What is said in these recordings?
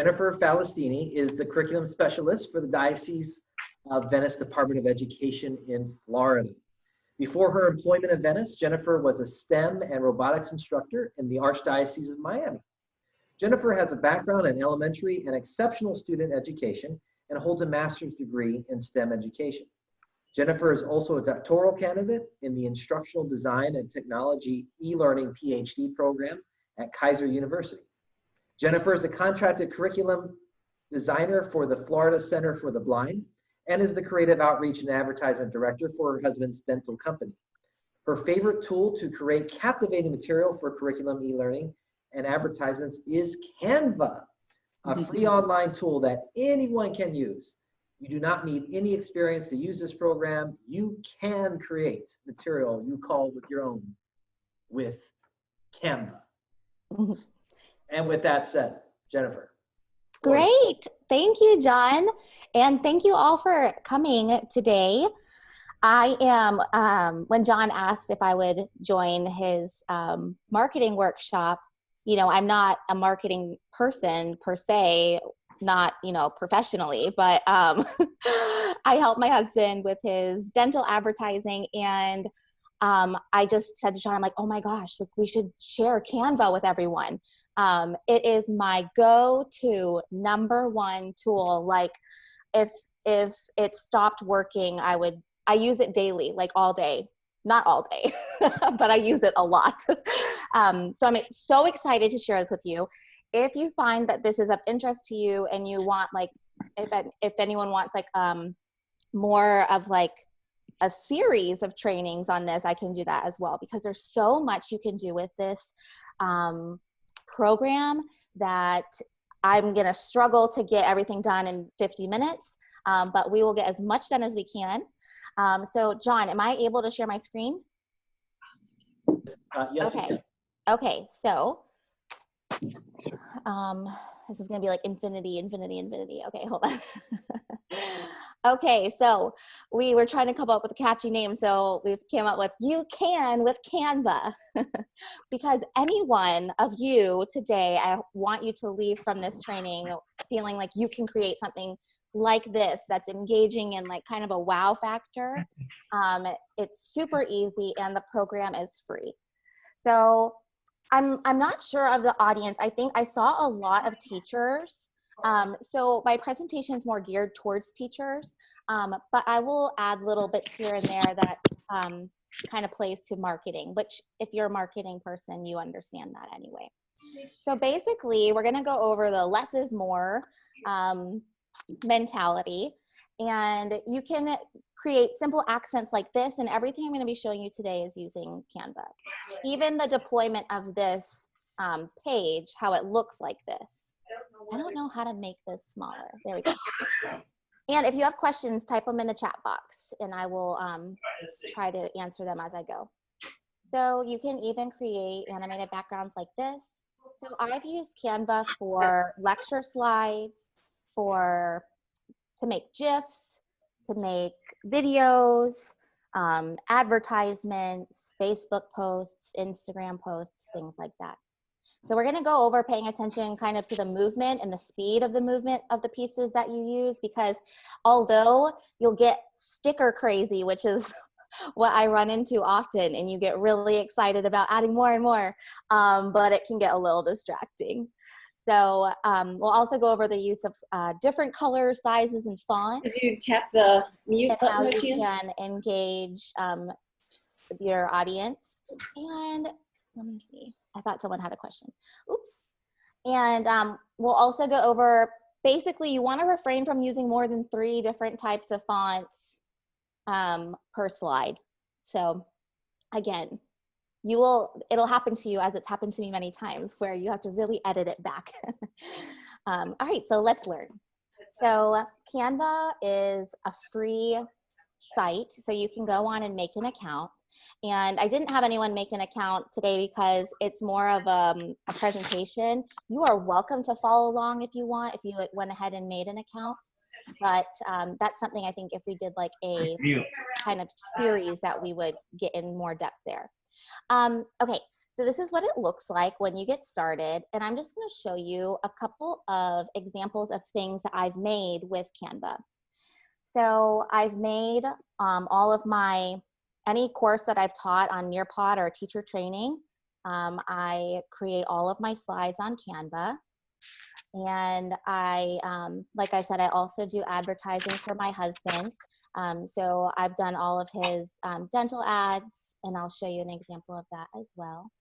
Jennifer Falastini is the curriculum specialist for the Diocese of Venice Department of Education in Florida. Before her employment at Venice, Jennifer was a STEM and robotics instructor in the Archdiocese of Miami. Jennifer has a background in elementary and exceptional student education and holds a master's degree in STEM education. Jennifer is also a doctoral candidate in the Instructional Design and Technology e-learning PhD program at Kaiser University. Jennifer is a contracted curriculum designer for the Florida Center for the Blind and is the creative outreach and advertisement director for her husband's dental company. Her favorite tool to create captivating material for curriculum e-learning and advertisements is CANVA, a free online tool that anyone can use. You do not need any experience to use this program. You can create material you call with your own with CANVA. And with that said, Jennifer. Great. Thank you, John. And thank you all for coming today. I am, when John asked if I would join his marketing workshop, you know, I'm not a marketing person per se, not, you know, professionally, but I help my husband with his dental advertising. And I just said to John, I'm like, oh my gosh, we should share Canva with everyone. It is my go-to #1 tool. Like if it stopped working, I use it daily, like all day, not all day, but I use it a lot. So I'm so excited to share this with you. If you find that this is of interest to you and you want, like, if anyone wants like more of like a series of trainings on this, I can do that as well, because there's so much you can do with this program that I'm going to struggle to get everything done in 50 minutes, but we will get as much done as we can. So John, am I able to share my screen? Yes. Okay. Okay. So this is going to be like infinity. Okay, hold on. Okay, so we were trying to come up with a catchy name, so we've came up with You Can with Canva. Because any one of you today, I want you to leave from this training feeling like you can create something like this that's engaging and like kind of a wow factor. It's super easy and the program is free. So I'm not sure of the audience. I think I saw a lot of teachers. So my presentation is more geared towards teachers, but I will add little bits here and there that kind of plays to marketing, which if you're a marketing person, you understand that anyway. So basically, we're going to go over the less is more mentality, and you can create simple accents like this, and everything I'm going to be showing you today is using Canva. Even the deployment of this page, how it looks like this. I don't know how to make this smaller. There we go. And if you have questions, type them in the chat box, and I will try to answer them as I go. So you can even create animated backgrounds like this. So I've used Canva for lecture slides, to make GIFs, to make videos, advertisements, Facebook posts, Instagram posts, things like that. So we're going to go over paying attention kind of to the movement and the speed of the movement of the pieces that you use, because although you'll get sticker crazy, which is what I run into often, and you get really excited about adding more and more, but it can get a little distracting. So we'll also go over the use of different colors, sizes, and fonts. Did you tap the mute and button? how you can engage your audience. And let me see. I thought someone had a question. Oops. And we'll also go over, basically, you want to refrain from using more than 3 different types of fonts per slide. So again, it'll happen to you as it's happened to me many times, where you have to really edit it back. All right, so let's learn. So Canva is a free site, so you can go on and make an account. And I didn't have anyone make an account today because it's more of a presentation. You are welcome to follow along if you want, if you went ahead and made an account. But that's something I think if we did like a kind of series that we would get in more depth there. Okay, So this is what it looks like when you get started. And I'm just going to show you a couple of examples of things that I've made with Canva. So I've made all of any course that I've taught on Nearpod or teacher training. I create all of my slides on Canva. And like I said, I also do advertising for my husband. So I've done all of his dental ads, and I'll show you an example of that as well.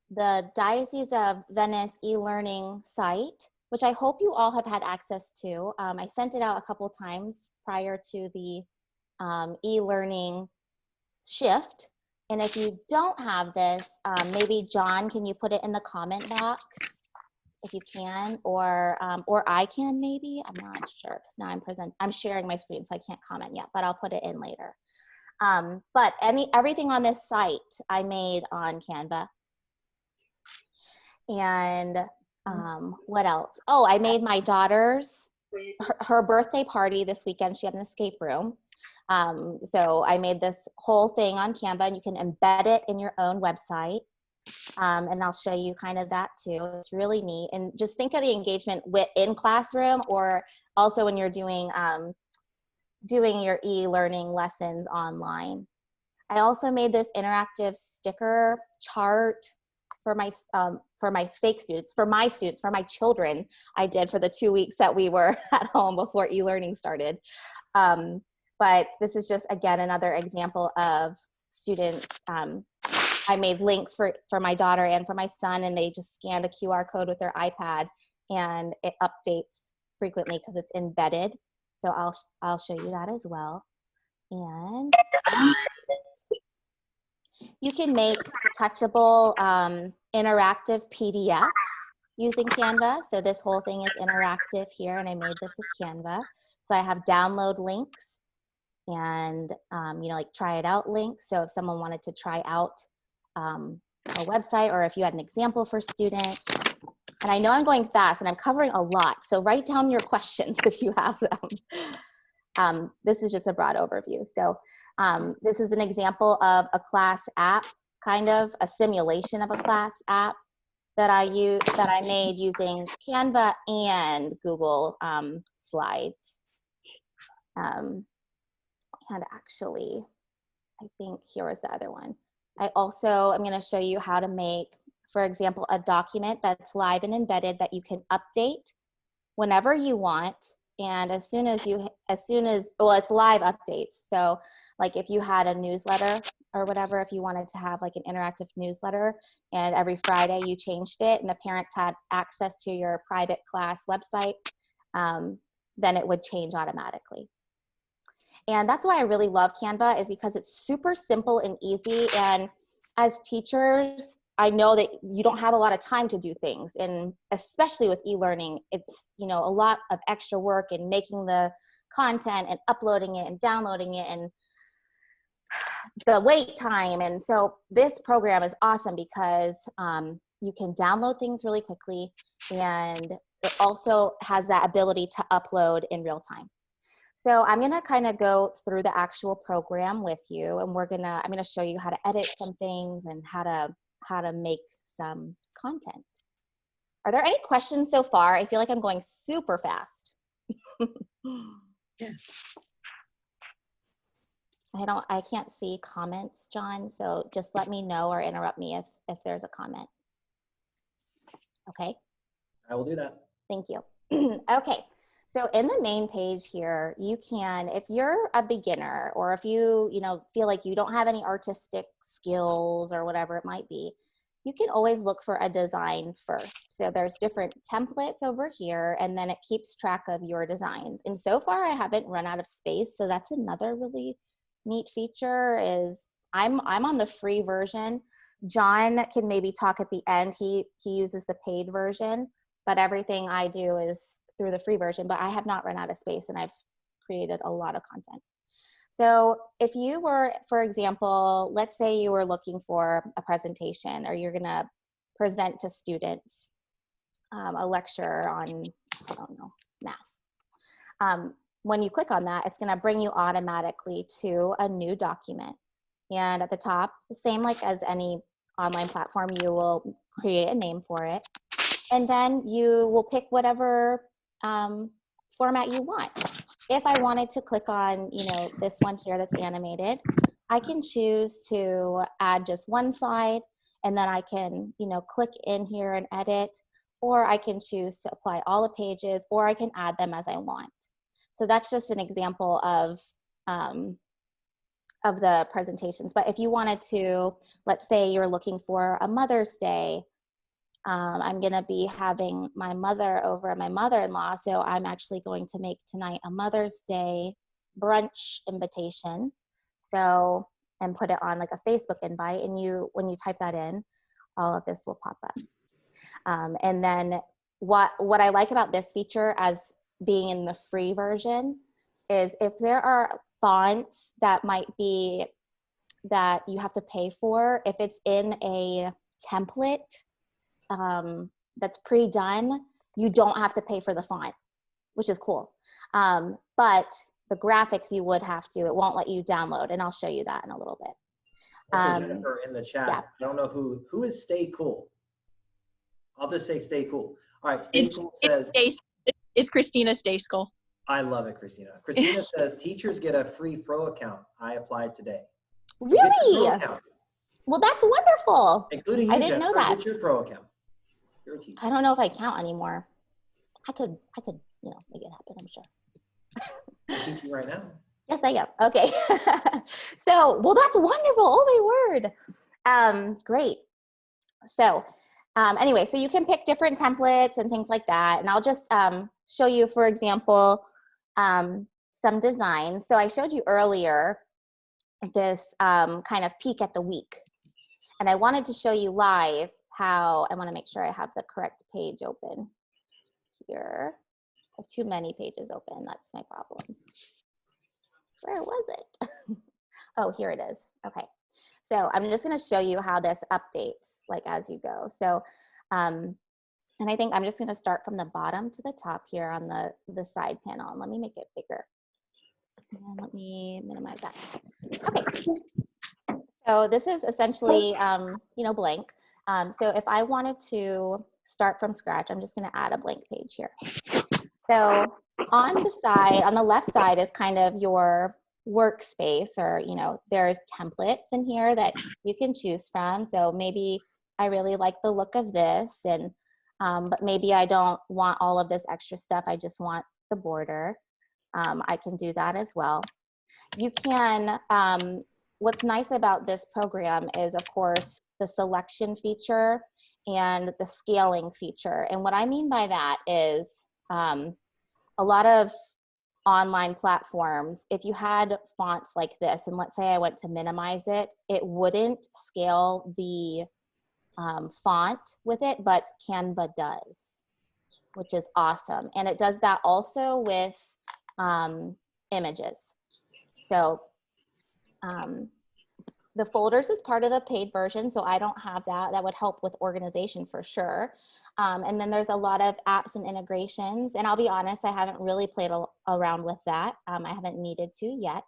The Diocese of Venice e-learning site, which I hope you all have had access to. I sent it out a couple times prior to the e-learning shift. And if you don't have this, maybe John, can you put it in the comment box if you can, or I can maybe, I'm not sure. Now I'm sharing my screen, so I can't comment yet, but I'll put it in later. But everything on this site I made on Canva. And what else? Oh, I made my daughter's, her birthday party this weekend. She had an escape room. So I made this whole thing on Canva, and you can embed it in your own website. And I'll show you kind of that too. It's really neat. And just think of the engagement in classroom, or also when you're doing your e-learning lessons online. I also made this interactive sticker chart for my fake students, for my children. I did for the 2 weeks that we were at home before e-learning started. But this is just, again, another example of students. I made links for my daughter and for my son, and they just scanned a QR code with their iPad, and it updates frequently because it's embedded. So I'll show you that as well. And you can make touchable interactive PDFs using Canva. So this whole thing is interactive here, and I made this with Canva. So I have download links and like try it out links. So if someone wanted to try out a website, or if you had an example for students. And I know I'm going fast and I'm covering a lot, so write down your questions if you have them. This is just a broad overview. So this is an example of a class app, kind of a simulation of a class app that I made using Canva and Google Slides. And actually, I think here was the other one. I'm going to show you how to make, for example, a document that's live and embedded that you can update whenever you want. And as soon as, well, it's live updates. So like if you had a newsletter or whatever, if you wanted to have like an interactive newsletter, and every Friday you changed it and the parents had access to your private class website, then it would change automatically. And that's why I really love Canva, is because it's super simple and easy. And as teachers, I know that you don't have a lot of time to do things. And especially with e-learning, it's, a lot of extra work in making the content and uploading it and downloading it and the wait time. And so this program is awesome because you can download things really quickly, and it also has that ability to upload in real time. So I'm gonna kind of go through the actual program with you, and I'm gonna show you how to edit some things and how to make some content. Are there any questions so far? I feel like I'm going super fast. Yeah. I can't see comments, John, so just let me know or interrupt me if there's a comment. Okay. I will do that. Thank you. Okay. So in the main page here, you can, if you're a beginner, or if you, feel like you don't have any artistic skills or whatever it might be, you can always look for a design first. So there's different templates over here, and then it keeps track of your designs. And so far I haven't run out of space. So that's another really neat feature, is I'm on the free version. John can maybe talk at the end. He uses the paid version, but everything I do is through the free version, but I have not run out of space, and I've created a lot of content. So if you were, for example, let's say you were looking for a presentation, or you're gonna present to students a lecture on, I don't know, math. When you click on that, it's gonna bring you automatically to a new document. And at the top, the same like as any online platform, you will create a name for it. And then you will pick whatever format you want. If I wanted to click on, this one here that's animated, I can choose to add just one slide, and then I can, click in here and edit, or I can choose to apply all the pages, or I can add them as I want. So that's just an example of the presentations. But if you wanted to, let's say you're looking for a Mother's Day, I'm going to be having my mother over at my mother-in-law, so I'm actually going to make tonight a Mother's Day brunch invitation. So, and put it on like a Facebook invite, and when you type that in, all of this will pop up. And then what I like about this feature as being in the free version is if there are fonts that you have to pay for, if it's in a template that's pre-done, you don't have to pay for the font, which is cool. But the graphics you would have to, it won't let you download, and I'll show you that in a little bit. Also, Jennifer in the chat, yeah. I don't know who is Stay Cool. I'll just say Stay Cool. All right, Stay Cool says. It's Christina Stay Cool. I love it, Christina. Christina says teachers get a free pro account. I applied today. So really? Get pro account. Well, that's wonderful. Including you, I didn't know that. Get your pro account. You're a teacher. I don't know if I count anymore. I could, make it happen, I'm sure. I'm teaching right now. Yes, I am. Okay. So, well, that's wonderful. Oh my word. Great. So, anyway, so you can pick different templates and things like that. And I'll just show you, for example, some designs. So I showed you earlier this kind of peek at the week. And I wanted to show you live how, I want to make sure I have the correct page open here. I have too many pages open. That's my problem. Where was it? Oh, here it is. Okay. So I'm just going to show you how this updates like as you go. So, and I think I'm just going to start from the bottom to the top here on the side panel. And let me make it bigger. And let me minimize that. Okay. So this is essentially, blank. So if I wanted to start from scratch, I'm just going to add a blank page here. So on the side, on the left side is kind of your workspace, or, there's templates in here that you can choose from. So maybe I really like the look of this, and but maybe I don't want all of this extra stuff. I just want the border. I can do that as well. You can, what's nice about this program is, of course, the selection feature and the scaling feature. And what I mean by that is a lot of online platforms, if you had fonts like this, and let's say I went to minimize it, it wouldn't scale the font with it, but Canva does, which is awesome. And it does that also with images. So the folders is part of the paid version, so I don't have that. That would help with organization for sure. And then there's a lot of apps and integrations, and I'll be honest, I haven't really played around with that. I haven't needed to yet.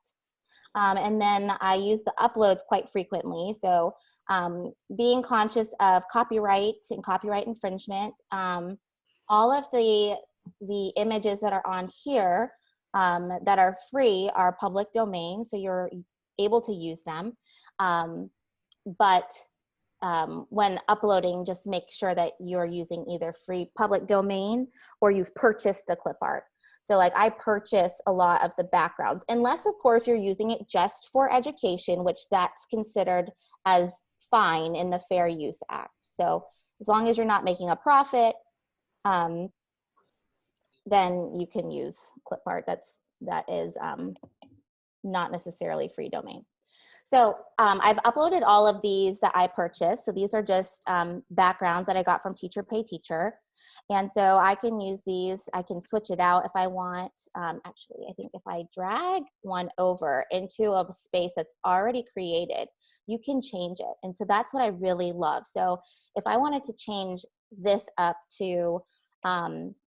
And then I use the uploads quite frequently. So being conscious of copyright and copyright infringement, all of the images that are on here that are free are public domain, so you're able to use them. But when uploading, just make sure that you're using either free public domain or you've purchased the clip art. So like I purchase a lot of the backgrounds, unless of course you're using it just for education, which that's considered as fine in the Fair Use Act. So as long as you're not making a profit, then you can use clip art that is not necessarily free domain. So I've uploaded all of these that I purchased. So these are just backgrounds that I got from Teacher Pay Teacher. And so I can use these. I can switch it out if I want. Actually, I think if I drag one over into a space that's already created, you can change it. And so that's what I really love. So if I wanted to change this up to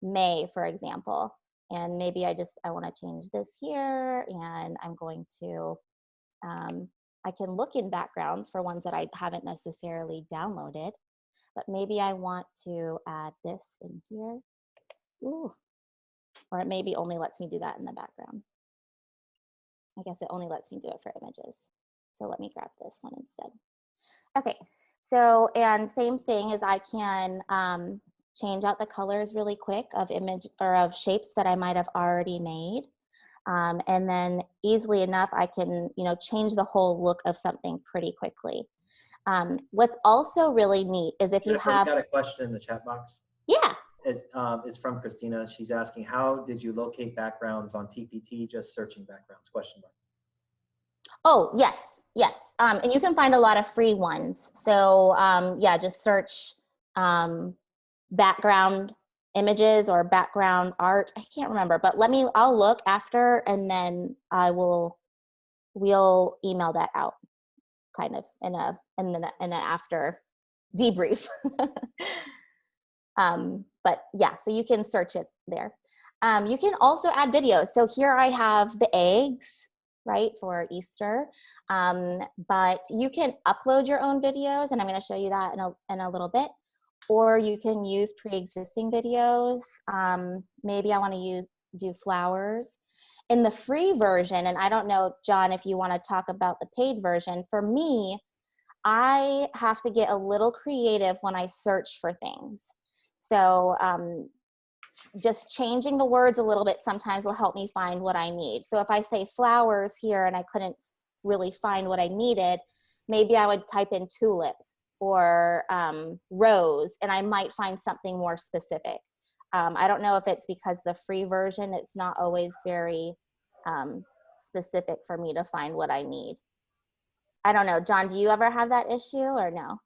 May, for example, and maybe I want to change this here, and I'm going to I can look in backgrounds for ones that I haven't necessarily downloaded, but maybe I want to add this in here. Ooh. Or it maybe only lets me do that in the background. I guess it only lets me do it for images. So let me grab this one instead. Okay, so, and same thing is I can change out the colors really quick of image or of shapes that I might have already made. And then easily enough, I can, change the whole look of something pretty quickly. What's also really neat is if you Jennifer, have— we got a question in the chat box. Yeah. It's from Christina. She's asking, how did you locate backgrounds on TPT? Just searching backgrounds, question mark. Oh, yes, yes. And you can find a lot of free ones. So yeah, just search background images or background art. I can't remember, but I'll look after, and then we'll email that out kind of in an after debrief. But yeah, so you can search it there. You can also add videos. So here I have the eggs, right, for Easter. But you can upload your own videos, and I'm going to show you that in a little bit. Or you can use pre-existing videos. Maybe I want to do flowers. In the free version, and I don't know, John, if you want to talk about the paid version, for me, I have to get a little creative when I search for things. So just changing the words a little bit sometimes will help me find what I need. So if I say flowers here and I couldn't really find what I needed, maybe I would type in tulip or rose, and I might find something more specific. I don't know if it's because the free version, it's not always very specific for me to find what I need. I don't know, John, do you ever have that issue or no?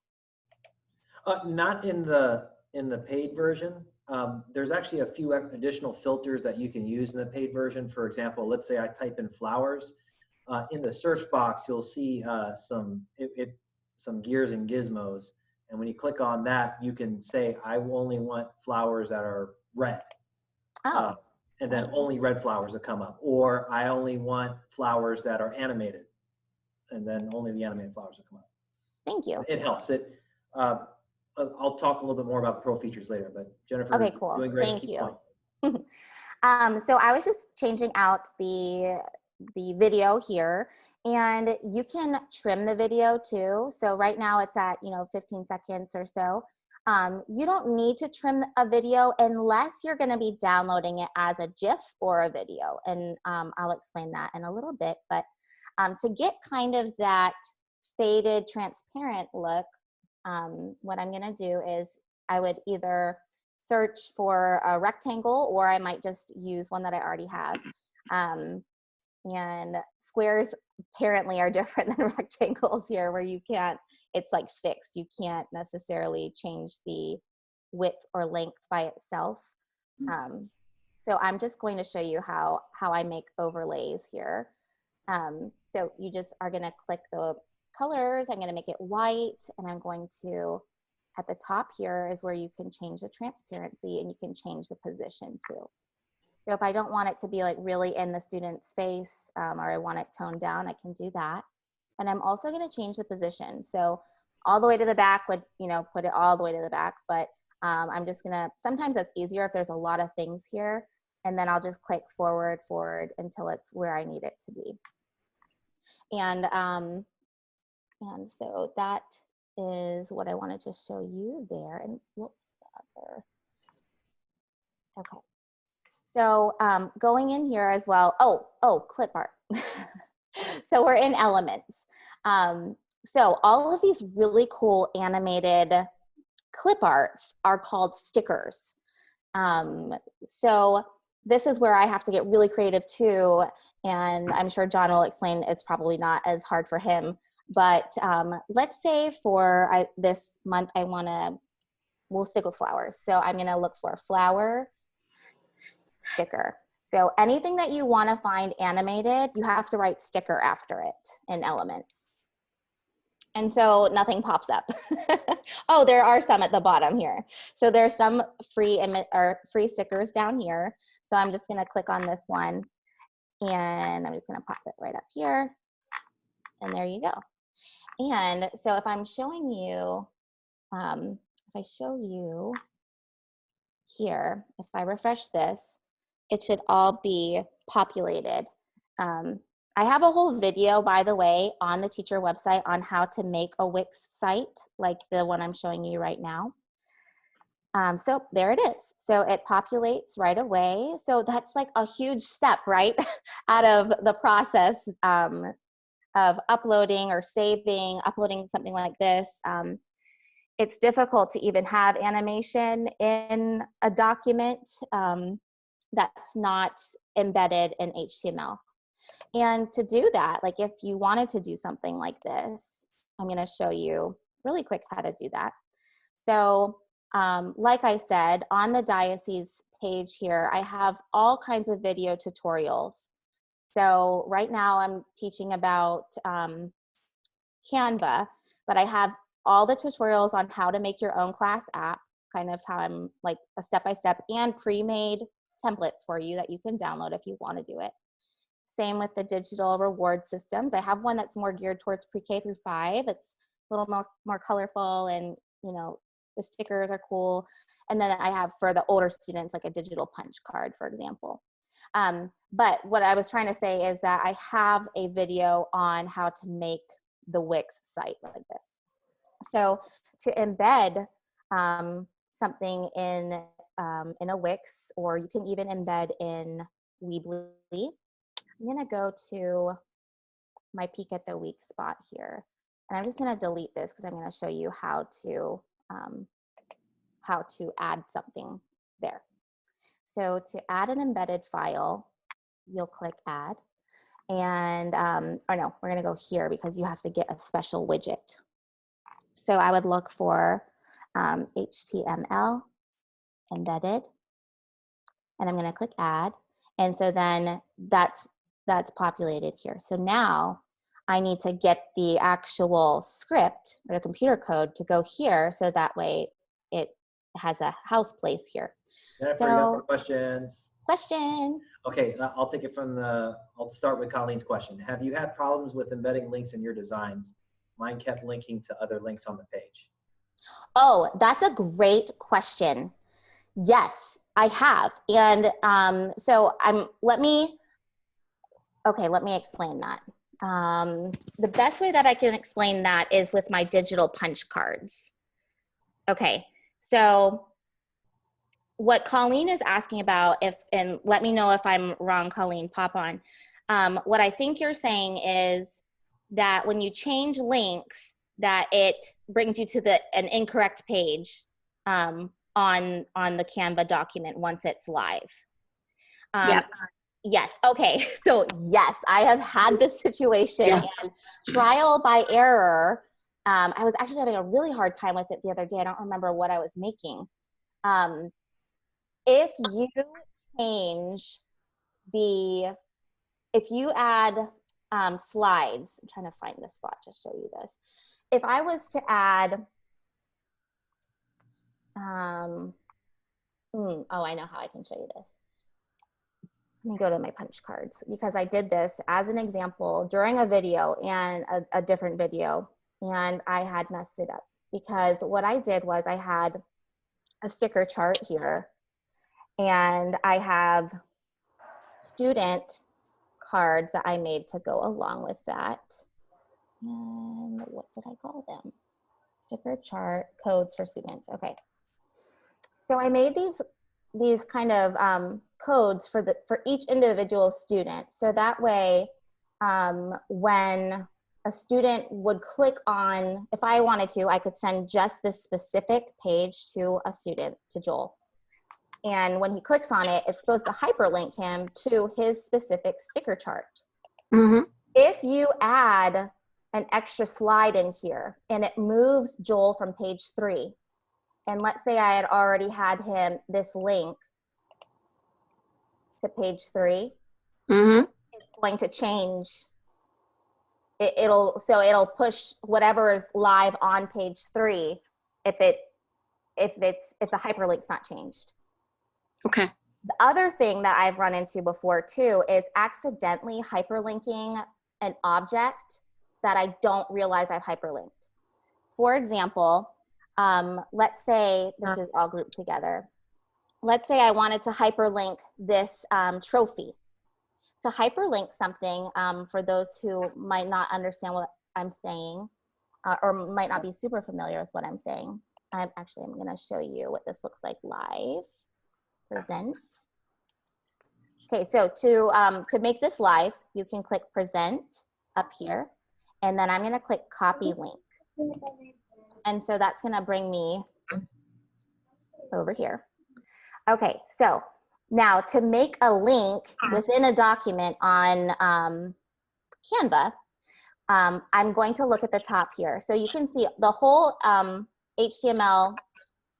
Not in the paid version. There's actually a few additional filters that you can use in the paid version. For example, let's say I type in flowers. In the search box, you'll see some gears and gizmos. And when you click on that, you can say, I only want flowers that are red. Oh. And then only red flowers will come up. Or I only want flowers that are animated. And then only the animated flowers will come up. Thank you. It helps. I'll talk a little bit more about the pro features later, but Jennifer, okay, cool. doing great. Thank Keep you. going. So I was just changing out the video here, and you can trim the video too. So right now it's at 15 seconds or so. You don't need to trim a video unless you're going to be downloading it as a GIF or a video, and I'll explain that in a little bit. But to get kind of that faded, transparent look, what I'm going to do is I would either search for a rectangle, or I might just use one that I already have. And squares apparently are different than rectangles here, where you can't, it's like fixed. You can't necessarily change the width or length by itself. So I'm just going to show you how I make overlays here. So you just are going to click the colors. I'm going to make it white, and I'm going to, at the top here is where you can change the transparency, and you can change the position too. So if I don't want it to be like really in the student's face, or I want it toned down, I can do that. And I'm also going to change the position. So all the way to the back would, put it all the way to the back, but I'm just going to, sometimes that's easier if there's a lot of things here, and then I'll just click forward until it's where I need it to be. And so that is what I wanted to show you there. And whoops, the other. Okay. So going in here as well. Oh, clip art. So we're in elements. So all of these really cool animated clip arts are called stickers. So this is where I have to get really creative too. And I'm sure John will explain it's probably not as hard for him. But let's say for this month, we'll stick with flowers. So I'm going to look for a flower sticker. So anything that you want to find animated, you have to write sticker after it in elements. And so nothing pops up. Oh, there are some at the bottom here. So there's some free stickers down here. So I'm just going to click on this one, and I'm just going to pop it right up here. And there you go. And so if I'm showing you, if I show you here, if I refresh this, it should all be populated. I have a whole video, by the way, on the teacher website on how to make a Wix site like the one I'm showing you right now. So there it is. So it populates right away. So that's like a huge step, right? Out of the process of uploading or saving, uploading something like this. It's difficult to even have animation in a document that's not embedded in HTML. And to do that, like if you wanted to do something like this, I'm going to show you really quick how to do that. So like I said, on the diocese page here, I have all kinds of video tutorials. So right now I'm teaching about CANVA, but I have all the tutorials on how to make your own class app, kind of how I'm like a step-by-step, and pre-made templates for you that you can download if you want to do it. Same with the digital reward systems. I have one that's more geared towards pre-K through 5. It's a little more colorful, and you know, the stickers are cool. And then I have for the older students like a digital punch card, for example. But what I was trying to say is that I have a video on how to make the Wix site like this. So to embed something in a Wix, or you can even embed in Weebly. I'm going to go to my peek at the weak spot here. And I'm just going to delete this because I'm going to show you how to add something there. So to add an embedded file, you'll click add. And, or no, we're going to go here because you have to get a special widget. So I would look for HTML embedded, and I'm going to click add. And so then that's populated here. So now I need to get the actual script or the computer code to go here, so that way it has a house place here. Jennifer, So, you got more questions? Question. Okay, I'll take it from I'll start with Colleen's question. Have you had problems with embedding links in your designs? Mine kept linking to other links on the page. Oh, that's a great question. Yes, I have. And so let me explain that. The best way that I can explain that is with my digital punch cards. Okay, so what Colleen is asking about, and let me know if I'm wrong, Colleen, pop on. What I think you're saying is that when you change links, that it brings you to an incorrect page on the Canva document once it's live. Yep. Yes. Okay. So yes, I have had this situation. Yes. And trial by error. I was actually having a really hard time with it the other day. I don't remember what I was making. If you change if you add slides, I'm trying to find the spot to show you this. If I was to add, oh, I know how I can show you this. Let me go to my punch cards, because I did this as an example during a video and a different video, and I had messed it up because what I did was I had a sticker chart here, and I have student cards that I made to go along with that. And what did I call them? Sticker chart codes for students. Okay. So I made these kind of codes for each individual student. So that way, when a student would click on, if I wanted to, I could send just this specific page to a student, to Joel. And when he clicks on it, it's supposed to hyperlink him to his specific sticker chart. Mm-hmm. If you add an extra slide in here and it moves Joel from page 3, and let's say I had already had him this link to page 3, Mm-hmm. it's going to change. It'll push whatever is live on page 3 if the hyperlink's not changed. Okay. The other thing that I've run into before too is accidentally hyperlinking an object that I don't realize I've hyperlinked. For example, let's say this is all grouped together. Let's say I wanted to hyperlink this trophy. To hyperlink something, for those who might not understand what I'm saying, or might not be super familiar with what I'm saying, I'm going to show you what this looks like live. Present. Okay, so to make this live, you can click present up here, and then I'm going to click copy link. And so that's going to bring me over here. Okay, so now to make a link within a document on CANVA, I'm going to look at the top here. So you can see the whole HTML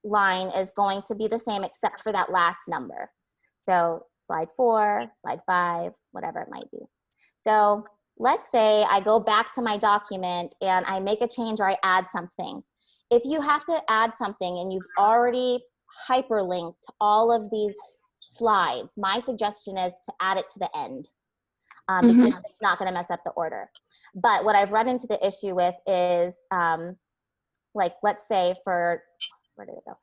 line is going to be the same except for that last number. So slide 4, slide 5, whatever it might be. So let's say I go back to my document and I make a change or I add something. If you have to add something and you've already hyperlinked all of these slides, my suggestion is to add it to the end, because it's not going to mess up the order. But what I've run into the issue with is, like, let's say where did it go?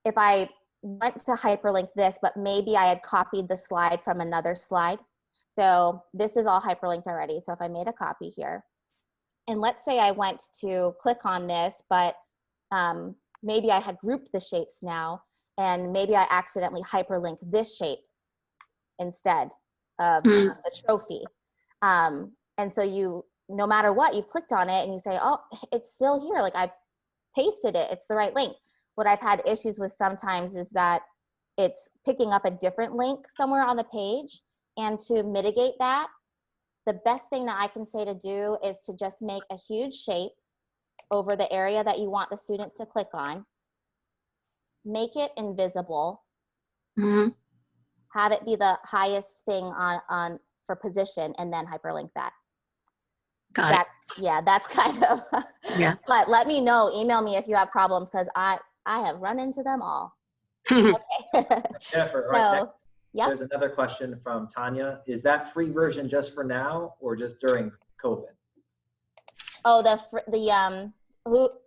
If I went to hyperlink this, but maybe I had copied the slide from another slide. So this is all hyperlinked already. So if I made a copy here, and let's say I went to click on this, but maybe I had grouped the shapes now, and maybe I accidentally hyperlinked this shape instead of the trophy. And so you, no matter what, you've clicked on it and you say, oh, it's still here. Like, I've pasted it, it's the right link. What I've had issues with sometimes is that it's picking up a different link somewhere on the page. And to mitigate that, the best thing that I can say to do is to just make a huge shape over the area that you want the students to click on, make it invisible, have it be the highest thing on for position, and then hyperlink that. Got it. Yeah, that's kind of, Yeah. But let me know, email me if you have problems, because I have run into them all. Okay. Jennifer, So, right next, yep. there's another question from Tanya. Is that free version just for now or just during COVID? Oh,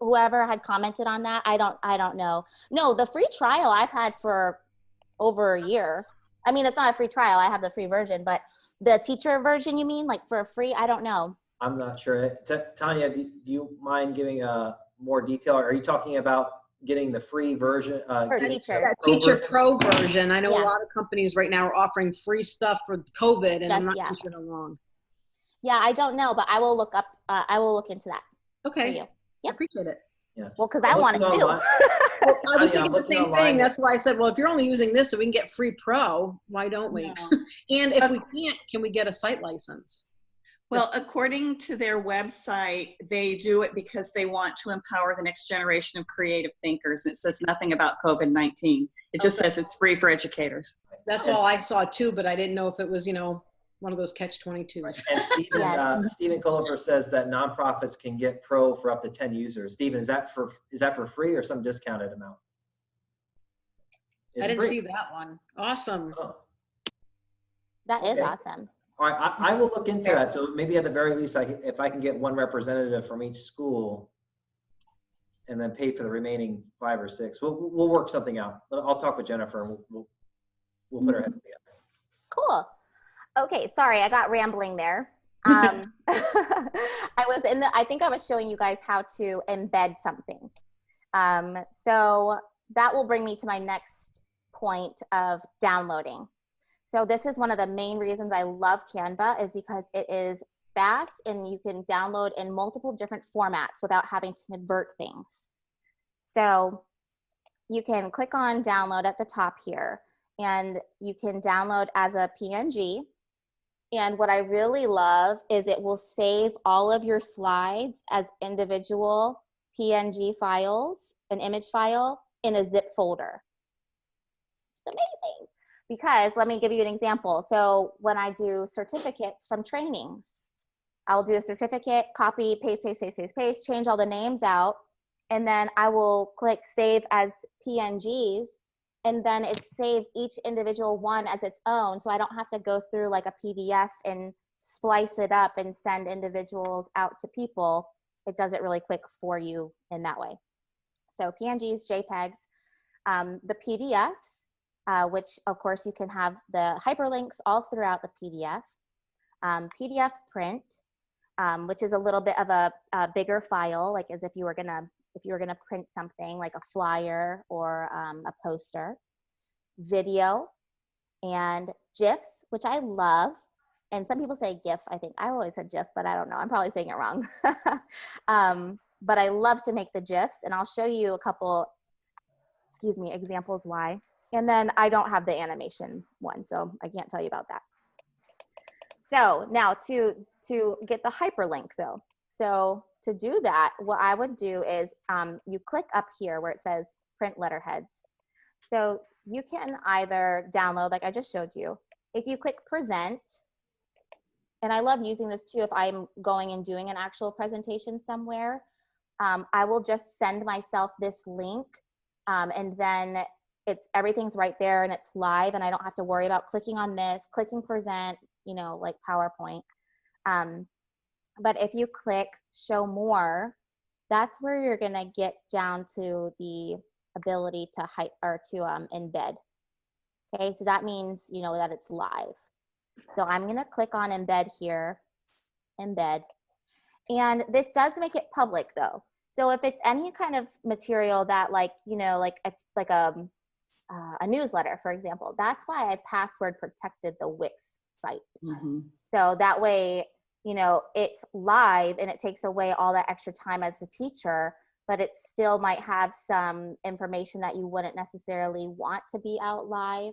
whoever had commented on that, I don't know. No, the free trial I've had for over a year. I mean, it's not a free trial. I have the free version, but the teacher version, you mean, like for free? I don't know. I'm not sure. Tanya, do you mind giving more detail? Are you talking about getting the free version? For teachers. That Teacher Pro version. I know a lot of companies right now are offering free stuff for COVID, and I'm not sure how long. Yeah, I don't know, but I will look up. I will look into that. Okay. For you. I appreciate it. Yeah. Well, because I want it too. Well, I was thinking the same thing. That's why I said, well, if you're only using this so we can get free pro, why don't we? No. And if we can't, can we get a site license? Well, according to their website, they do it because they want to empower the next generation of creative thinkers. It says nothing about COVID-19. It just says it's free for educators. That's all I saw too, but I didn't know if it was, one of those catch-22s. And Stephen Culliver says that nonprofits can get pro for up to 10 users. Stephen, is that for free or some discounted amount? I didn't see that one. Awesome. Oh. That is awesome. All right, I will look into that. So maybe at the very least, if I can get one representative from each school and then pay for the remaining 5 or 6, we'll work something out. I'll talk with Jennifer and we'll put our heads together. Cool. Okay, sorry, I got rambling there. I think I was showing you guys how to embed something. So that will bring me to my next point of downloading. So this is one of the main reasons I love Canva, is because it is fast and you can download in multiple different formats without having to convert things. So you can click on download at the top here, and you can download as a PNG. And what I really love is it will save all of your slides as individual PNG files, an image file, in a zip folder. It's amazing. Because let me give you an example. So when I do certificates from trainings, I'll do a certificate, copy, paste, paste, paste, paste, paste, change all the names out, and then I will click save as PNGs, and then it's saved each individual one as its own, so I don't have to go through like a PDF and splice it up and send individuals out to people, it does it really quick for you in that way. So PNGs, JPEGs, the PDFs, which of course you can have the hyperlinks all throughout the PDF, PDF print, which is a little bit of a bigger file, like as if you were gonna print something like a flyer or a poster, video, and GIFs, which I love. And some people say GIF. I think I always said GIF, but I don't know. I'm probably saying it wrong. But I love to make the GIFs, and I'll show you a couple, examples why. And then I don't have the animation one, so I can't tell you about that. So now to get the hyperlink though. So to do that, what I would do is you click up here where it says print letterheads. So you can either download, like I just showed you. If you click present, and I love using this too if I'm going and doing an actual presentation somewhere, I will just send myself this link, and then everything's right there and it's live, and I don't have to worry about clicking on this, clicking present, like PowerPoint. But if you click show more, that's where you're gonna get down to the ability to embed. Okay, so that means that it's live. So I'm gonna click on embed here, embed. And this does make it public though. So if it's any kind of material that like a newsletter, for example, that's why I password protected the Wix site. Mm-hmm. So that way, it's live and it takes away all that extra time as the teacher, but it still might have some information that you wouldn't necessarily want to be out live.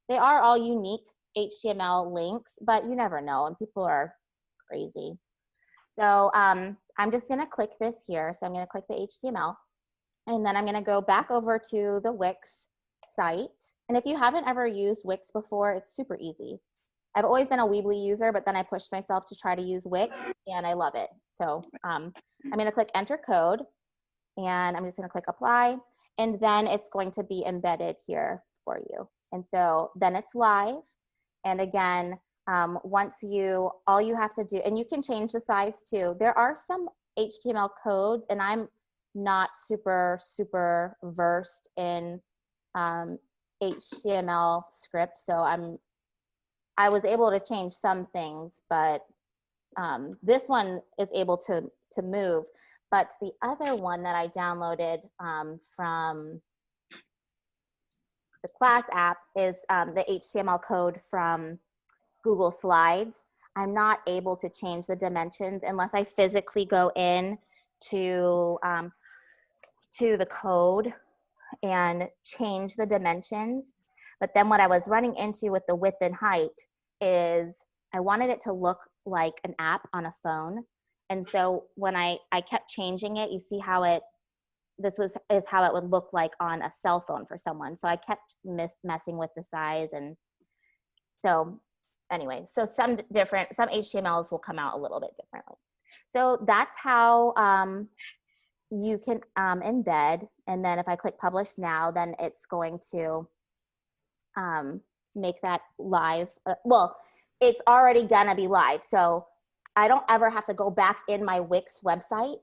They are all unique HTML links, but you never know, and people are crazy. So I'm just gonna click this here. So I'm gonna click the HTML, and then I'm gonna go back over to the Wix site. And if you haven't ever used Wix before, it's super easy. I've always been a Weebly user, but then I pushed myself to try to use Wix, and I love it. So I'm gonna click enter code, and I'm just gonna click apply, and then it's going to be embedded here for you. And so then it's live. And again, all you have to do, and you can change the size too. There are some HTML codes, and I'm not super versed in HTML script, so I was able to change some things, but this one is able to move. But the other one that I downloaded from the class app is the HTML code from Google Slides. I'm not able to change the dimensions unless I physically go in to the code and change the dimensions. But then what I was running into with the width and height is I wanted it to look like an app on a phone. And so when I kept changing it, you see how is how it would look like on a cell phone for someone. So I kept messing with the size. And so anyway, so some HTMLs will come out a little bit differently. So that's how you can embed. And then if I click publish now, then it's going to make that live. Well, it's already gonna be live. So I don't ever have to go back in my Wix website.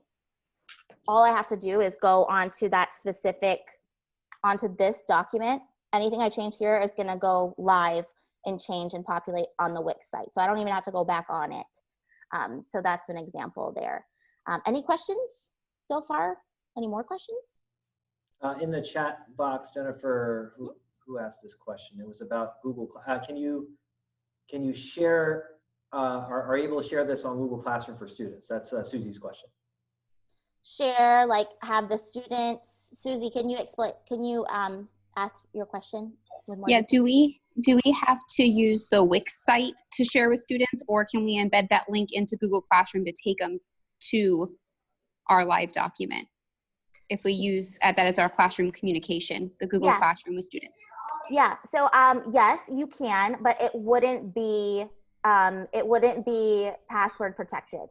All I have to do is go onto this document. Anything I change here is gonna go live and change and populate on the Wix site. So I don't even have to go back on it. So that's an example there. Any questions so far? Any more questions? In the chat box, Jennifer, who asked this question? It was about Google. Can you share, are you able to share this on Google Classroom for students? That's Susie's question. Share, like have the students, Susie, can you explain, can you ask your question? Yeah, do we have to use the Wix site to share with students, or can we embed that link into Google Classroom to take them to our live document? If we use that as our classroom communication, the Google Classroom with students. Yeah, so yes, you can, but it wouldn't be password protected.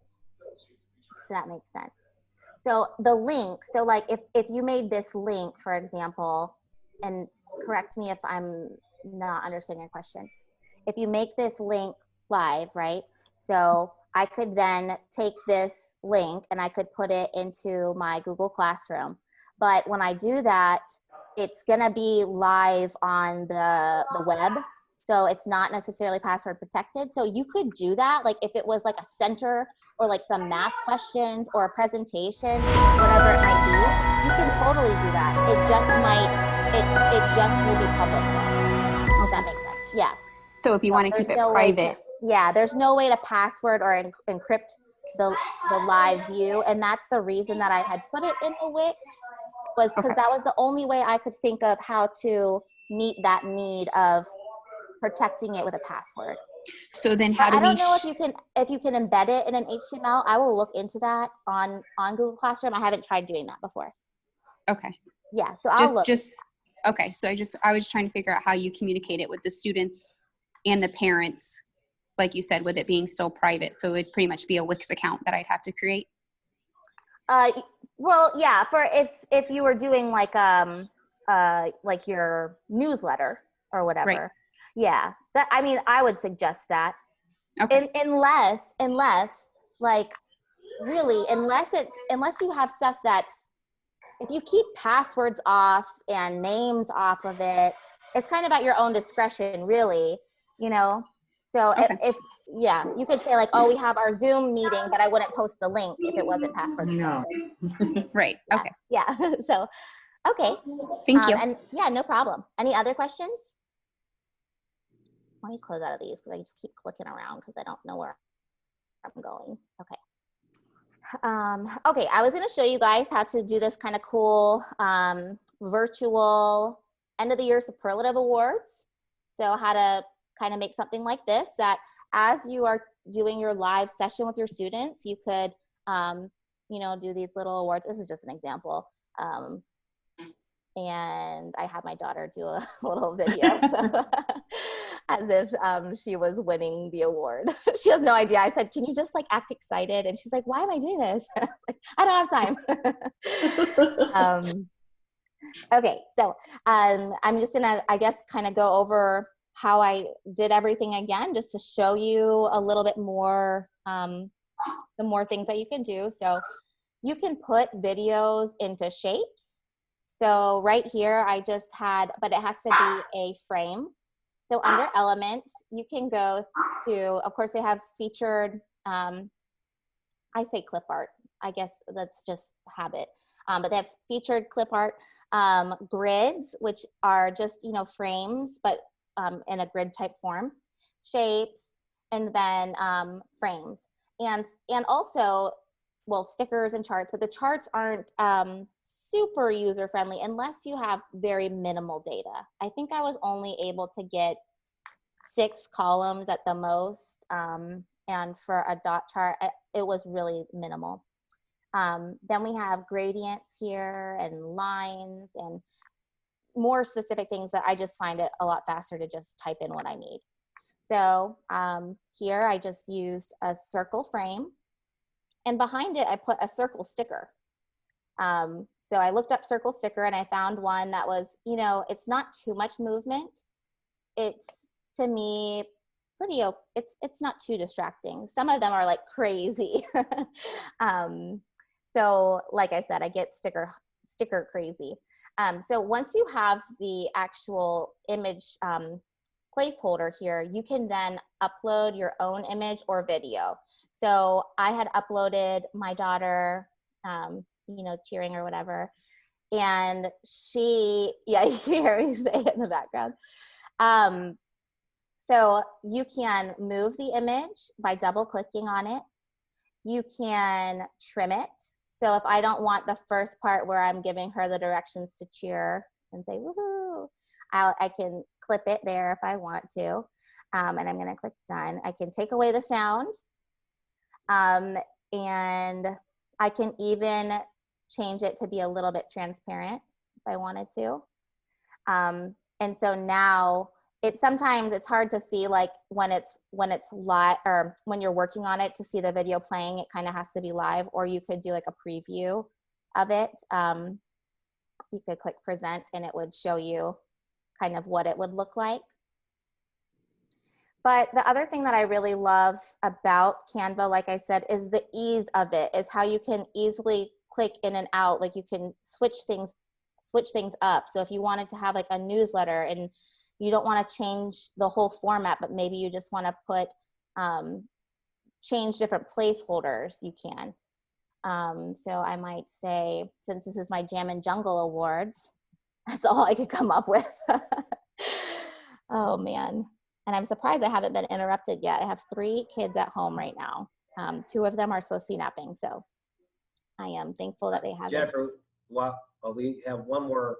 So that makes sense. So the link, so like if you made this link, for example, and correct me if I'm not understanding your question. If you make this link live, right? So I could then take this link and I could put it into my Google Classroom. But when I do that, it's gonna be live on the web. So it's not necessarily password protected. So you could do that, like if it was like a center or like some math questions or a presentation, whatever it might be, you can totally do that. It just might, it just will be public though. If that makes sense. Yeah. So if you want to keep it no private. Yeah, there's no way to password or encrypt the live view. And that's the reason that I had put it in the Wix, was because that was the only way I could think of how to meet that need of protecting it with a password. So then how do I don't know if you can embed it in an HTML. I will look into that on Google Classroom. I haven't tried doing that before. Okay. Yeah, so I'll look. Okay, so I was trying to figure out how you communicate it with the students and the parents, like you said, with it being still private. So it'd pretty much be a Wix account that I'd have to create. Well, yeah, for if you were doing like your newsletter or whatever. Right. Yeah, that, I mean, I would suggest that. Okay. Unless like really, unless you have stuff that's, if you keep passwords off and names off of it, it's kind of at your own discretion, really, you know? So Okay. if yeah, you could say like, oh, we have our Zoom meeting, but I wouldn't post the link if it wasn't password protected. No. Right. Yeah. Okay. Yeah. So, okay. Thank you. And yeah, no problem. Any other questions? Let me close out of these because I just keep clicking around because I don't know where I'm going. Okay. Okay, I was going to show you guys how to do this kind of cool virtual end of the year superlative awards. So how to kind of make something like this, that as you are doing your live session with your students, you could, do these little awards. This is just an example. And I had my daughter do a little video so, as if she was winning the award. She has no idea. I said, can you just like act excited? And she's like, why am I doing this? Like, I don't have time. Okay, so I'm just gonna, I guess, kind of go over how I did everything again, just to show you a little bit more, the more things that you can do. So you can put videos into shapes. So right here, I just had, but it has to be a frame. So under elements, you can go to, of course, they have featured, I say clip art. I guess that's just habit. But they have featured clip art, grids, which are just, frames, but in a grid type form, shapes, and then frames. And also, well, stickers and charts, but the charts aren't super user-friendly unless you have very minimal data. I think I was only able to get 6 columns at the most, and for a dot chart, it was really minimal. Then we have gradients here and lines and more specific things that I just find it a lot faster to just type in what I need. So here I just used a circle frame, and behind it I put a circle sticker. So I looked up circle sticker and I found one that was, it's not too much movement. It's, to me, pretty, it's not too distracting. Some of them are like crazy. So like I said, I get sticker crazy. So once you have the actual image placeholder here, you can then upload your own image or video. So I had uploaded my daughter, cheering or whatever. And she, yeah, you can hear me say it in the background. So you can move the image by double clicking on it. You can trim it. So if I don't want the first part where I'm giving her the directions to cheer and say, woohoo, I can clip it there if I want to. And I'm gonna click done. I can take away the sound. And I can even change it to be a little bit transparent if I wanted to. And so now sometimes it's hard to see, like when it's live, or when you're working on it, to see the video playing, it kind of has to be live, or you could do like a preview of it. You could click present and it would show you kind of what it would look like. But the other thing that I really love about Canva, like I said, is the ease of it, is how you can easily click in and out. Like you can switch things up. So if you wanted to have like a newsletter and you don't want to change the whole format, but maybe you just want to put, change different placeholders, you can. So I might say, since this is my Jam and Jungle Awards, that's all I could come up with. Oh man. And I'm surprised I haven't been interrupted yet. I have 3 kids at home right now. 2 of them are supposed to be napping. So I am thankful that they have Jennifer, we have one more,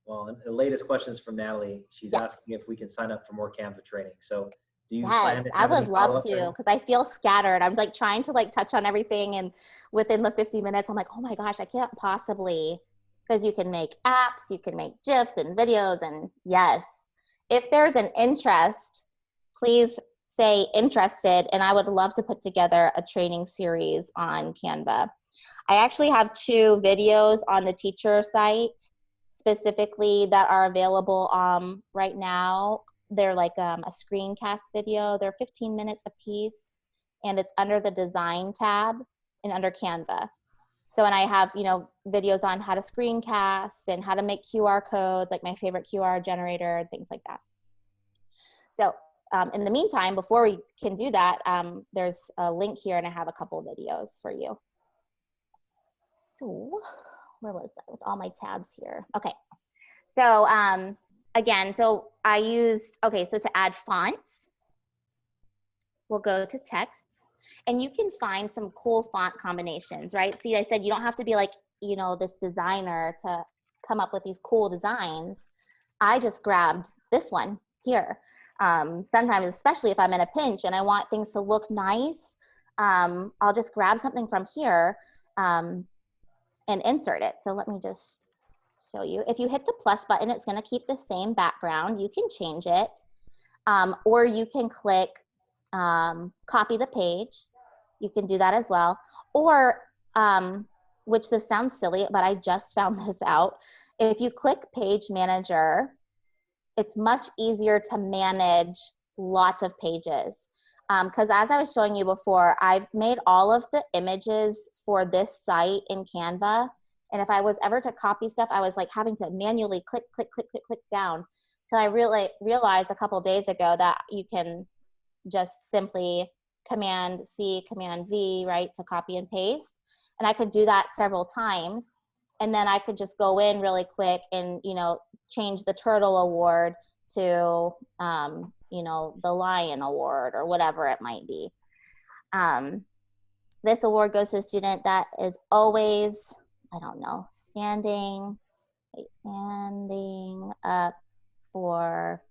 the latest question is from Natalie. She's asking if we can sign up for more Canva training. So do you plan to I have any would love follow-up to, there? because I feel scattered. I'm like trying to like touch on everything, and within the 50 minutes, I'm like, oh my gosh, I can't possibly, because you can make apps, you can make GIFs and videos, and yes, if there's an interest, please say interested, and I would love to put together a training series on Canva. I actually have 2 videos on the teacher site specifically that are available right now. They're like a screencast video. They're 15 minutes a piece, and it's under the design tab and under Canva. So, and I have, you know, videos on how to screencast and how to make QR codes, like my favorite QR generator and things like that. So in the meantime, before we can do that, there's a link here, and I have a couple videos for you. So where was that with all my tabs here? Okay. So again, so I used, okay, so to add fonts, we'll go to texts, and you can find some cool font combinations, right? See, I said you don't have to be like, you know, this designer to come up with these cool designs. I just grabbed this one here. Sometimes, especially if I'm in a pinch and I want things to look nice, I'll just grab something from here and insert it. So let me just show you. If you hit the plus button, it's going to keep the same background. You can change it, or you can click copy the page. You can do that as well. Or, which this sounds silly, but I just found this out. If you click Page Manager, it's much easier to manage lots of pages. Because as I was showing you before, I've made all of the images for this site in Canva. And if I was ever to copy stuff, I was like having to manually click down, till I really realized a couple days ago that you can just simply Command C, Command V, right, to copy and paste. And I could do that several times. And then I could just go in really quick and, you know, change the turtle award to, you know, the lion award or whatever it might be. This award goes to a student that is always, I don't know, standing up for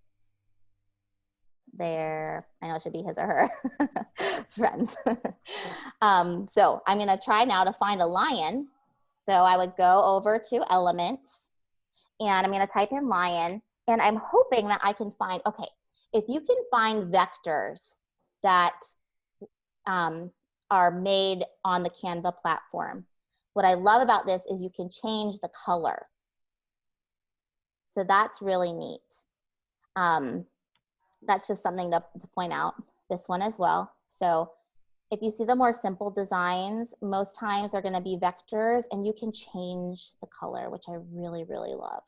their, I know it should be his or her friends. So I'm going to try now to find a lion. So I would go over to Elements, and I'm going to type in lion, and I'm hoping that I can find, okay, if you can find vectors that are made on the Canva platform, what I love about this is you can change the color. So that's really neat. That's just something to point out. This one as well. So if you see the more simple designs, most times they're going to be vectors, and you can change the color, which I really, really love.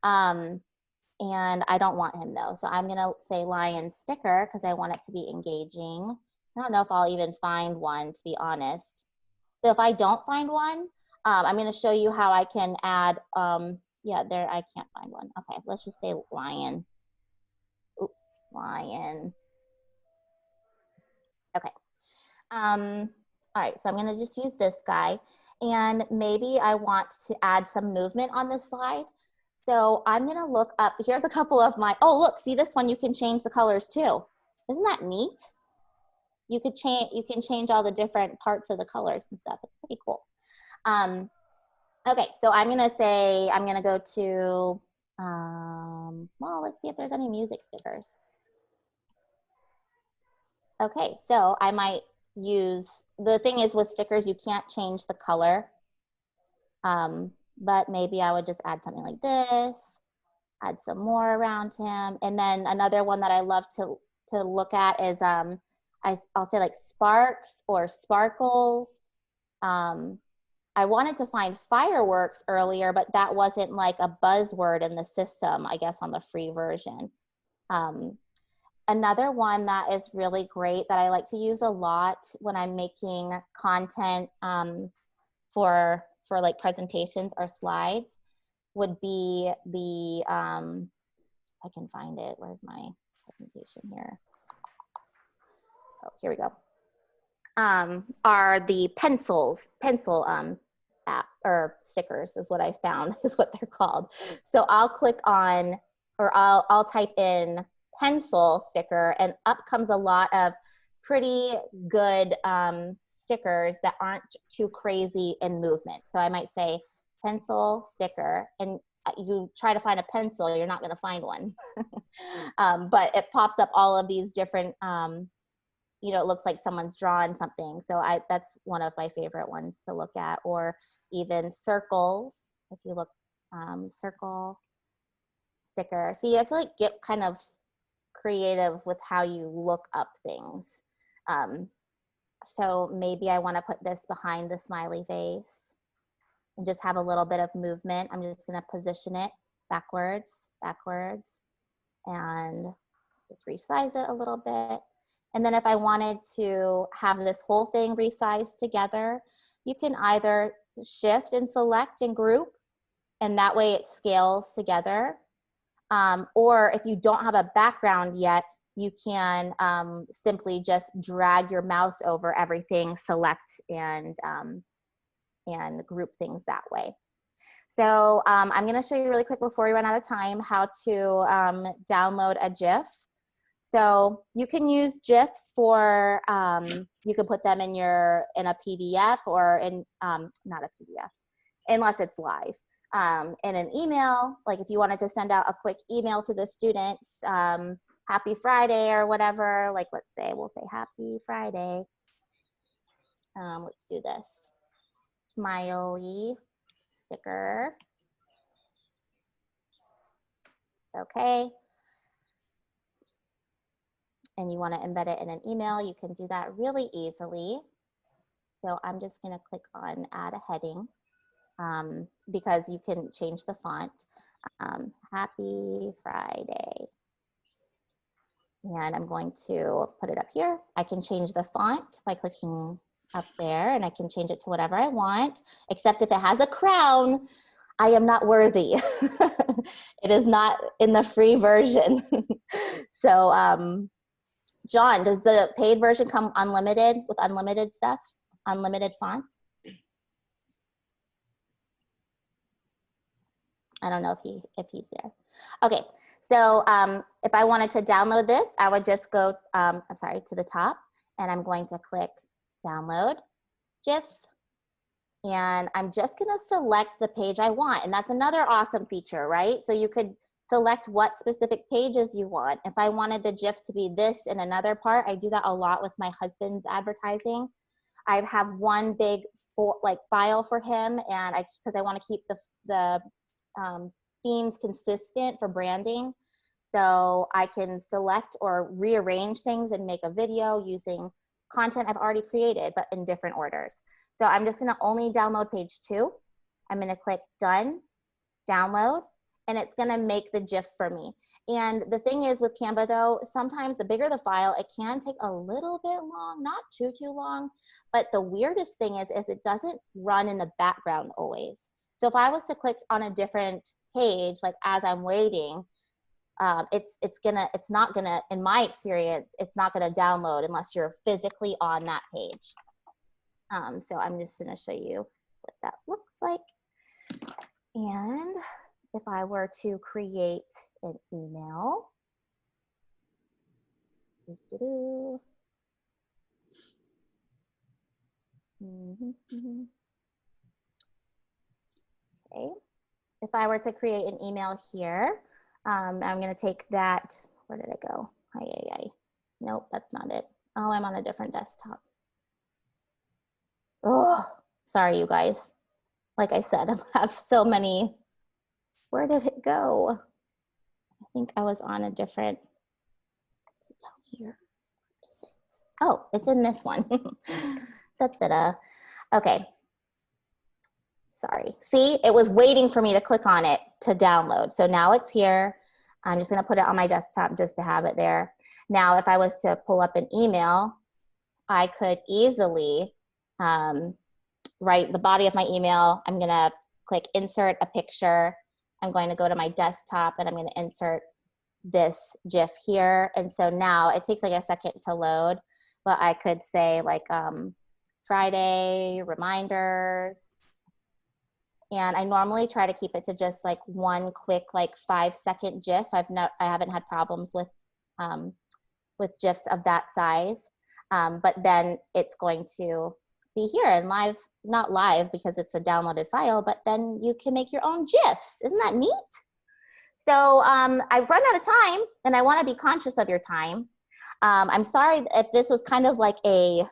And I don't want him though. So I'm going to say lion sticker because I want it to be engaging. I don't know if I'll even find one, to be honest. So if I don't find one, I'm going to show you how I can add, yeah, there, I can't find one. Okay, let's just say lion. Oops, lion. Okay. All right, so I'm going to just use this guy, and maybe I want to add some movement on this slide. So I'm going to look up, here's a couple of my, oh, look, see this one, you can change the colors too. Isn't that neat? You can change all the different parts of the colors and stuff. It's pretty cool. Okay, so I'm going to say, I'm going to go to, well, let's see if there's any music stickers. Okay, so I might use, the thing is with stickers, you can't change the color, but maybe I would just add something like this, add some more around him. And then another one that I love to to look at is I'll say like sparks or sparkles. I wanted to find fireworks earlier, but that wasn't like a buzzword in the system, I guess, on the free version. Another one that is really great that I like to use a lot when I'm making content for like presentations or slides would be the, I can find it, where's my presentation here? Oh, here we go. Are the pencil app or stickers is what I found is what they're called. So I'll click on, or I'll type in pencil sticker, and up comes a lot of pretty good stickers that aren't too crazy in movement. So I might say pencil sticker, and you try to find a pencil, you're not going to find one. But it pops up all of these different, you know, it looks like someone's drawn something. So that's one of my favorite ones to look at. Or even circles. If you look, circle sticker. So you have to like get kind of creative with how you look up things. So maybe I want to put this behind the smiley face and just have a little bit of movement. I'm just going to position it backwards, and just resize it a little bit. And then if I wanted to have this whole thing resized together, you can either shift and select and group, and that way it scales together. Or if you don't have a background yet, you can simply just drag your mouse over everything, select, and group things that way. So I'm going to show you really quick before we run out of time how to download a GIF. So you can use GIFs for, you can put them in a PDF or in, not a PDF, unless it's live. In an email, like if you wanted to send out a quick email to the students, happy Friday or whatever, like we'll say happy Friday. Let's do this. Smiley sticker. Okay. And you want to embed it in an email, you can do that really easily. So I'm just going to click on add a heading because you can change the font. Happy Friday. And I'm going to put it up here. I can change the font by clicking up there, and I can change it to whatever I want, except if it has a crown, I am not worthy. It is not in the free version. So, John, does the paid version come unlimited with unlimited stuff, unlimited fonts? I don't know if he's there. Okay, so if I wanted to download this, I would just go, I'm sorry, to the top, and I'm going to click download GIF, and I'm just gonna select the page I want, and that's another awesome feature, right? So you could select what specific pages you want. If I wanted the GIF to be this in another part, I do that a lot with my husband's advertising. I have one big file for him, and because I want to keep the themes consistent for branding. So I can select or rearrange things and make a video using content I've already created, but in different orders. So I'm just gonna only download page 2. I'm gonna click done, download, and it's gonna make the GIF for me. And the thing is with Canva though, sometimes the bigger the file, it can take a little bit long, not too long, but the weirdest thing is it doesn't run in the background always. So if I was to click on a different page, like as I'm waiting, it's not gonna, in my experience, it's not gonna download unless you're physically on that page. So I'm just gonna show you what that looks like. And if I were to create an email, okay. If I were to create an email here, I'm going to take that. Where did it go? Nope, that's not it. Oh, I'm on a different desktop. Oh, sorry, you guys. Like I said, I have so many. Where did it go? I think I was on a different, down here? Oh, it's in this one. Da-da-da. Okay. Sorry. See, it was waiting for me to click on it to download. So now it's here. I'm just going to put it on my desktop just to have it there. Now, if I was to pull up an email, I could easily write the body of my email. I'm going to click insert a picture. I'm going to go to my desktop and I'm going to insert this GIF here. And so now it takes like a second to load, but I could say like Friday reminders. And I normally try to keep it to just like one quick, like 5-second GIF. I haven't had problems with GIFs of that size. But then it's going to be here and live, not live because it's a downloaded file, but then you can make your own GIFs. Isn't that neat? So I've run out of time and I want to be conscious of your time. I'm sorry if this was kind of like a,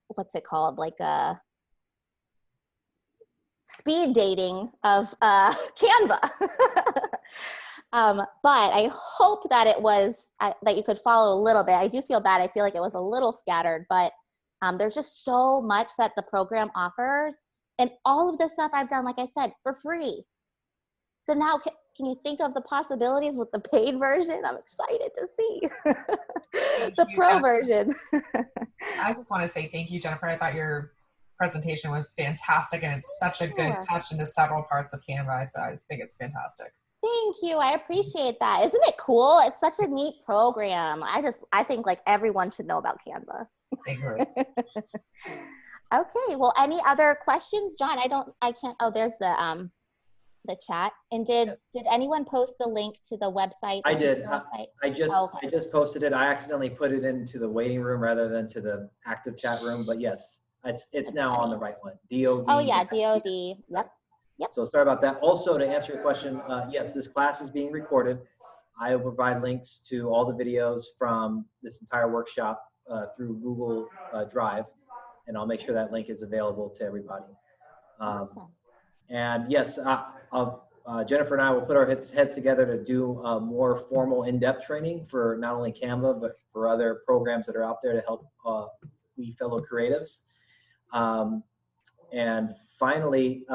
what's it called? Like a speed dating of CANVA. But I hope that it was, that you could follow a little bit. I do feel bad. I feel like it was a little scattered, but there's just so much that the program offers. And all of this stuff I've done, like I said, for free. So now can you think of the possibilities with the paid version? I'm excited to see the pro version. I just want to say thank you, Jennifer. I thought your presentation was fantastic, and it's such a good touch into several parts of Canva. I think it's fantastic. Thank you. I appreciate that. Isn't it cool? It's such a neat program. I think like everyone should know about Canva. I agree. Okay. Well, any other questions, John? I can't. Oh, there's the chat. And did anyone post the link to the website? I did. I just posted it. I accidentally put it into the waiting room rather than to the active chat room. But yes, it's now on the right one. DOV. Oh yeah, DOV. Yep. So sorry about that. Also, to answer your question, yes, this class is being recorded. I will provide links to all the videos from this entire workshop through Google Drive, and I'll make sure that link is available to everybody. Awesome. And yes, Jennifer and I will put our heads together to do more formal in-depth training for not only Canva, but for other programs that are out there to help we fellow creatives. And finally,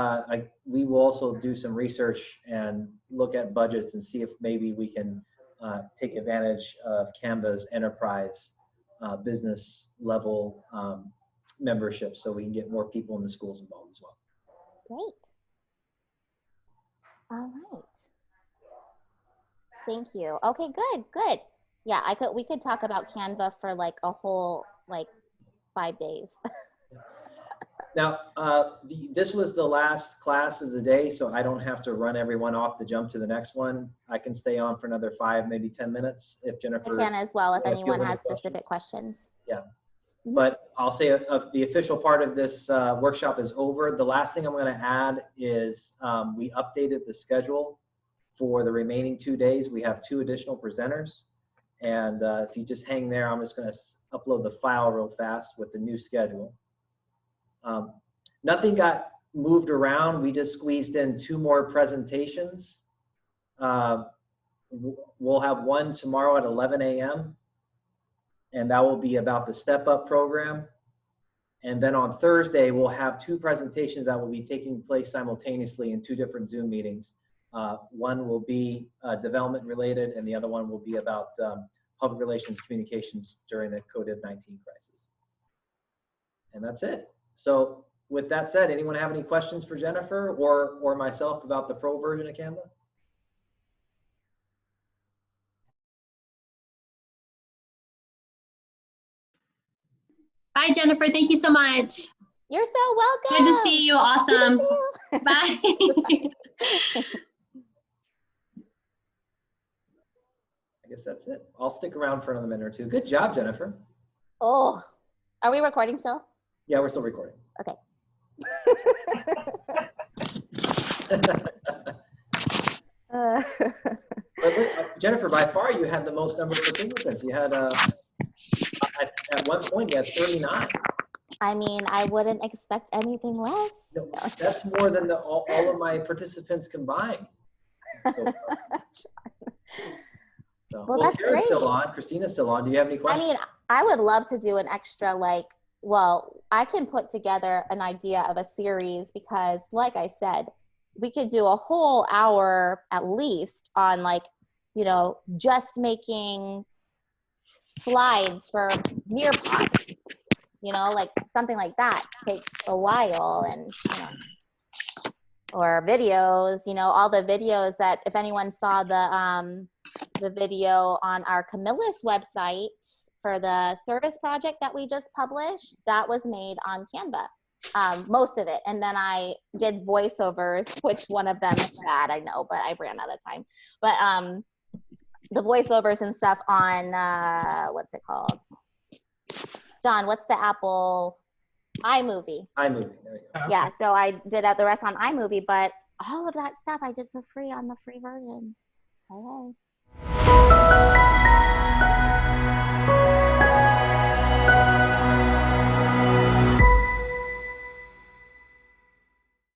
we will also do some research and look at budgets and see if maybe we can take advantage of Canva's enterprise business level membership, so we can get more people in the schools involved as well. Great. All right. Thank you. Okay, good. Yeah, we could talk about Canva for like a whole 5 days. Now, this was the last class of the day, so I don't have to run everyone off to jump to the next one. I can stay on for another 5, maybe 10 minutes if Jennifer. I can as well if anyone has specific questions. Yeah, but I'll say the official part of this workshop is over. The last thing I'm going to add is we updated the schedule for the remaining 2 days. We have 2 additional presenters. And if you just hang there, I'm just going to upload the file real fast with the new schedule. Nothing got moved around. We just squeezed in 2 more presentations. We'll have one tomorrow at 11 a.m. and that will be about the Step Up program. And then on Thursday, we'll have 2 presentations that will be taking place simultaneously in 2 different Zoom meetings. One will be development related, and the other one will be about public relations communications during the COVID-19 crisis. And that's it. So with that said, anyone have any questions for Jennifer or myself about the pro version of Canva? Bye, Jennifer. Thank you so much. You're so welcome. Good to see you. Awesome. Bye. I guess that's it. I'll stick around for another minute or 2. Good job, Jennifer. Oh, are we recording still? Yeah, we're still recording. Okay. Jennifer, by far you had the most number of participants. You had at one point you had 39. I mean, I wouldn't expect anything less. No, that's more than all of my participants combined. So, So, Well, that's Tara's great. still on. Christina's still on. Do you have any I questions? mean, I would love to do an extra, like, well, I can put together an idea of a series because, like I said, we could do a whole hour at least on, like, you know, just making slides for Nearpod, you know, like something like that takes a while, and, you know, or videos, you know, all the videos that, if anyone saw the video on our Camillus website for the service project that we just published, that was made on Canva, most of it. And then I did voiceovers, which one of them is bad, I know, but I ran out of time. But the voiceovers and stuff on, what's it called? John, what's the Apple iMovie? iMovie. There you go. Okay. Yeah, so I did the rest on iMovie, but all of that stuff I did for free on the free version. Okay.